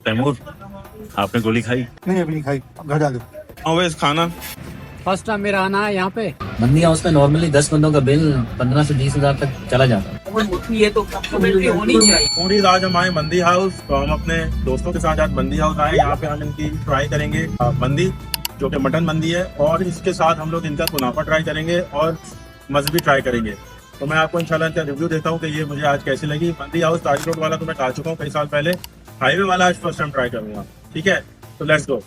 तैमूर, आपने गोली खाई? नहीं अभी नहीं खाई, घर जा दो। अवैस खाना फर्स्ट टाइम मेरा आना है यहाँ पे। मंदी हाउस में नॉर्मली 10 बंदों का बिल 15 से 20 हजार तक चला जाता है। ये तो कम्प्लीटली होनी चाहिए। पूरी रात हम आए मंदी हाउस, तो हम अपने दोस्तों के साथ आज मंदी हाउस आए। यहाँ पे हम इनकी ट्राई करेंगे मंदी, जो कि मटन मंदी है, और इसके साथ हम लोग इनका कुनाफा ट्राई करेंगे और मजबी ट्राई करेंगे। तो मैं आपको इंशाल्लाह इनका रिव्यू देता हूँ कि ये मुझे आज कैसी लगी। मंदी हाउस ताज रोड वाला तो मैं खा चुका हूँ कई साल पहले, हाईवे वाला आज फर्स्ट टाइम ट्राई करूँगा। ठीक है, तो लेट्स गो।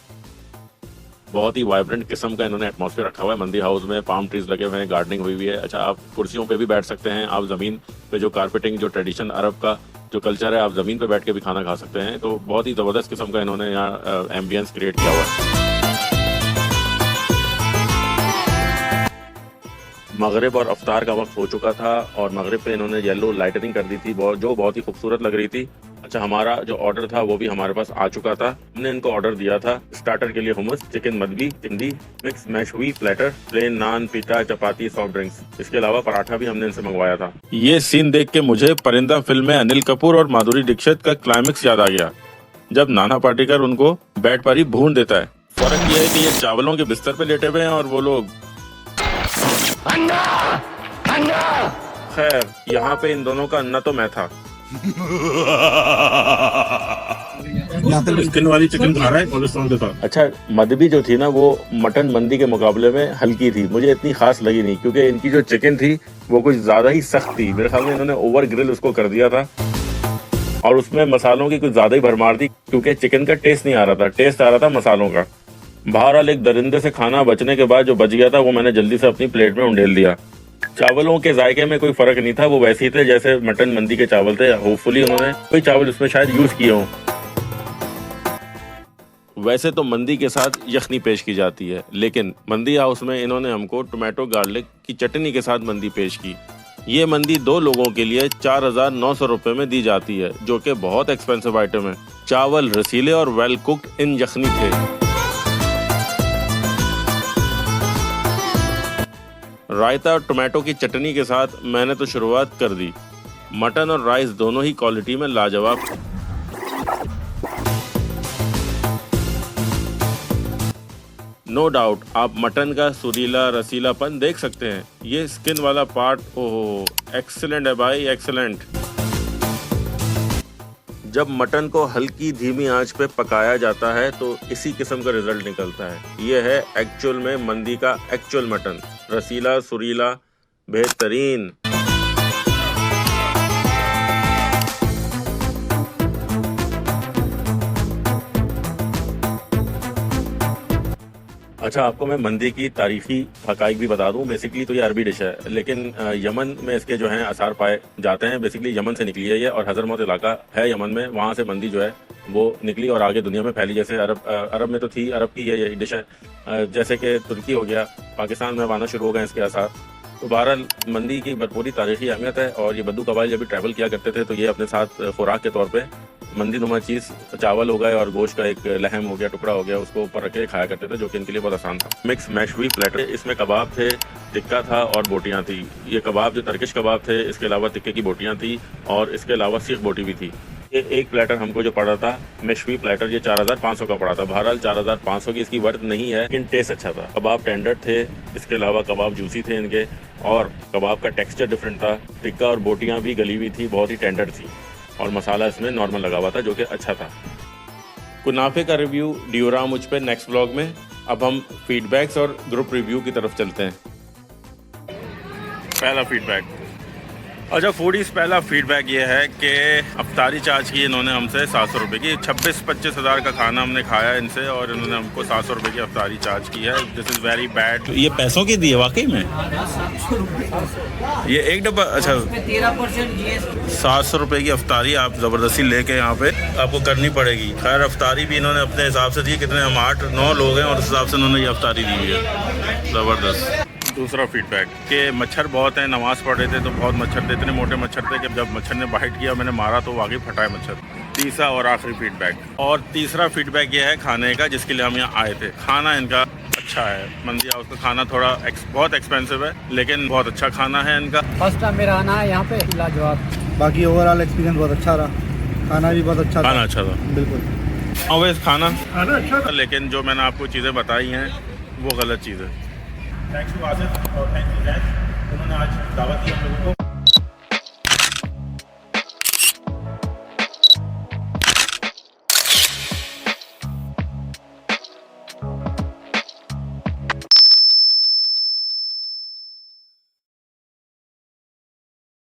बहुत ही वाइब्रेंट किस्म का इन्होंने एटमॉस्फेयर रखा हुआ है मंदी हाउस में। पाम ट्रीज लगे हुए हैं, गार्डनिंग हुई हुई है। अच्छा, आप कुर्सियों पे भी बैठ सकते हैं, आप ज़मीन पे जो कारपेटिंग, जो ट्रेडिशन अरब का जो कल्चर है, आप ज़मीन पे बैठ के भी खाना खा सकते हैं। तो बहुत ही ज़बरदस्त किस्म का इन्होंने यहाँ एम्बियंस क्रिएट किया हुआ है। मगरिब और अफ्तार का वक्त हो चुका था और मगरिब पे इन्होंने येलो लाइटनिंग कर दी थी, जो बहुत ही खूबसूरत लग रही थी। अच्छा, हमारा जो ऑर्डर था वो भी हमारे पास आ चुका था। हमने इनको ऑर्डर दिया था स्टार्टर के लिए हुमस, चिकन मदबी, चिंदी, मिक्स मैश हुई प्लेटर, प्लेन नान, पीटा, चपाती, सॉफ्ट ड्रिंक्स। इसके अलावा पराठा भी हमने इनसे मंगवाया था। ये सीन देख के मुझे परिंदा फिल्म में अनिल कपूर और माधुरी दीक्षित का क्लाइमेक्स याद आ गया, जब नाना पाटेकर उनको बेड पर ही भून देता है। फर्क ये है कि ये चावलों के बिस्तर पे लेटे हुए हैं और वो लोग खैर, यहाँ पे इन दोनों का अन्ना तो मैं था। स्किन वाली चिकन खा रहा है कोलेस्ट्रॉल के साथ। अच्छा, मदबी जो थी ना, वो मटन मंदी के मुकाबले में हल्की थी, मुझे इतनी खास लगी नहीं, क्योंकि इनकी जो चिकन थी वो कुछ ज्यादा ही सख्त थी। मेरे ख्याल में इन्होंने ओवर ग्रिल उसको कर दिया था और उसमें मसालों की कुछ ज्यादा ही भरमार थी, क्योंकि चिकन का टेस्ट नहीं आ रहा था, टेस्ट आ रहा था मसालों का। बहरहाल एक दरिंदे से खाना बचने के बाद जो बच गया था वो मैंने जल्दी से अपनी प्लेट में उंडेल दिया। चावलों के जायके में कोई फर्क नहीं था, वो वैसे ही थे जैसे मटन मंदी के चावल थे। होपफुली उन्होंने कोई चावल इसमें शायद यूज किए हों। वैसे तो मंदी के साथ यखनी पेश की जाती है, लेकिन मंदी हाउस में इन्होंने हमको टोमेटो गार्लिक की चटनी के साथ मंदी पेश की। ये मंदी 2 लोगों के लिए 4,900 रुपए में दी जाती है, जो कि बहुत एक्सपेंसिव आइटम है। चावल रसीले और वेल कुक्ड इन यखनी थे। रायता और टोमेटो की चटनी के साथ मैंने तो शुरुआत कर दी। मटन और राइस दोनों ही क्वालिटी में लाजवाब। नो डाउट आप मटन का सुरीला रसीलापन देख सकते हैं। ये स्किन वाला पार्ट, ओहो एक्सीलेंट है भाई, एक्सीलेंट। जब मटन को हल्की धीमी आंच पे पकाया जाता है तो इसी किस्म का रिजल्ट निकलता है। ये है एक्चुअल में मंदी का एक्चुअल मटन, रसीला, सुरीला, बेहतरीन। अच्छा, आपको मैं मंदी की तारीखी हकाइक भी बता दूं। बेसिकली तो ये अरबी डिश है, लेकिन यमन में इसके जो हैं आसार पाए जाते हैं। बेसिकली यमन से निकली है ये, और हजरमौत इलाका है यमन में, वहाँ से मंदी जो है वो निकली और आगे दुनिया में फैली। जैसे अरब में तो थी, अरब की ये डिश है। जैसे कि तुर्की हो गया, पाकिस्तान में आना शुरू हो गए इसके आसार। तो बहरहाल मंदी की भरपूरी तारीखी अहमियत है। और ये बद्दू कबाइल जब भी ट्रैवल किया करते थे तो ये अपने साथ खुराक के तौर पे मंदी नुमा चीज़, चावल हो गए और गोश्त का एक लहम हो गया, टुकड़ा हो गया, उसको ऊपर रख के खाया करते थे, जो कि इनके लिए बहुत आसान था। मिक्स मैश हुई प्लेटर, इसमें कबाब थे, टिक्का था और बोटियाँ थी। ये कबाब जो टर्किश कबाब थे, इसके अलावा टिक्के की बोटियाँ थी और इसके अलावा सीख बोटी भी थी। ये एक प्लेटर हमको जो पड़ा था मैश हुई प्लेटर, ये 4,500 का पड़ा था। बहरहाल 4,500 की इसकी वर्थ नहीं है, लेकिन टेस्ट अच्छा था। कबाब टेंडर थे, इसके अलावा कबाब जूसी थे इनके, और कबाब का टेक्सचर डिफरेंट था। टिक्का और बोटियाँ भी गली हुई थी, बहुत ही टेंडर थी, और मसाला इसमें नॉर्मल लगा हुआ था, जो कि अच्छा था। कुनाफे का रिव्यू ड्यू रहा मुझ पे नेक्स्ट व्लॉग में। अब हम फीडबैक्स और ग्रुप रिव्यू की तरफ चलते हैं। पहला फीडबैक, अच्छा फूडीज, पहला फीडबैक ये है कि अफ्तारी चार्ज की इन्होंने हमसे 700 रुपये की। 26-25 हज़ार का खाना हमने खाया इनसे और इन्होंने हमको 700 रुपये की अफ्तारी चार्ज की है। This is very bad. ये पैसों की दी है वाकई में? ये एक डब्बा, अच्छा 13% 700 रुपये की अफ्तारी आप ज़बरदस्ती लेके यहाँ पे आपको करनी पड़ेगी। खैर, अफ्तारी भी इन्होंने अपने हिसाब से दी, कितने हम 8-9 लोग हैं और उस हिसाब से इन्होंने ये अफ्तारी दी हुई है, ज़बरदस्त। दूसरा फीडबैक कि मच्छर बहुत हैं, नमाज पढ़ रहे थे तो बहुत मच्छर थे, इतने मोटे मच्छर थे कि जब मच्छर ने बाइट किया, मैंने मारा तो वाकई फटा है मच्छर। तीसरा और आखिरी फीडबैक, और तीसरा फीडबैक ये है खाने का, जिसके लिए हम यहाँ आए थे। खाना इनका अच्छा है। मंदी हाउस का खाना थोड़ा बहुत एक्सपेंसिव है, लेकिन बहुत अच्छा खाना है इनका। फर्स्ट टाइम मेरा आना है यहाँ पे, लाजवाब। बाकी ओवरऑल एक्सपीरियंस बहुत अच्छा रहा, खाना भी बहुत अच्छा था। खाना अच्छा था, बिल्कुल। ऑलवेज खाना अच्छा, लेकिन जो मैंने आपको चीज़ें बताई हैं वो गलत चीज़ है। थैंक्स टू आसिफ और थैंक्स टू जैन, उन्होंने आज दावत दी हम लोगों को।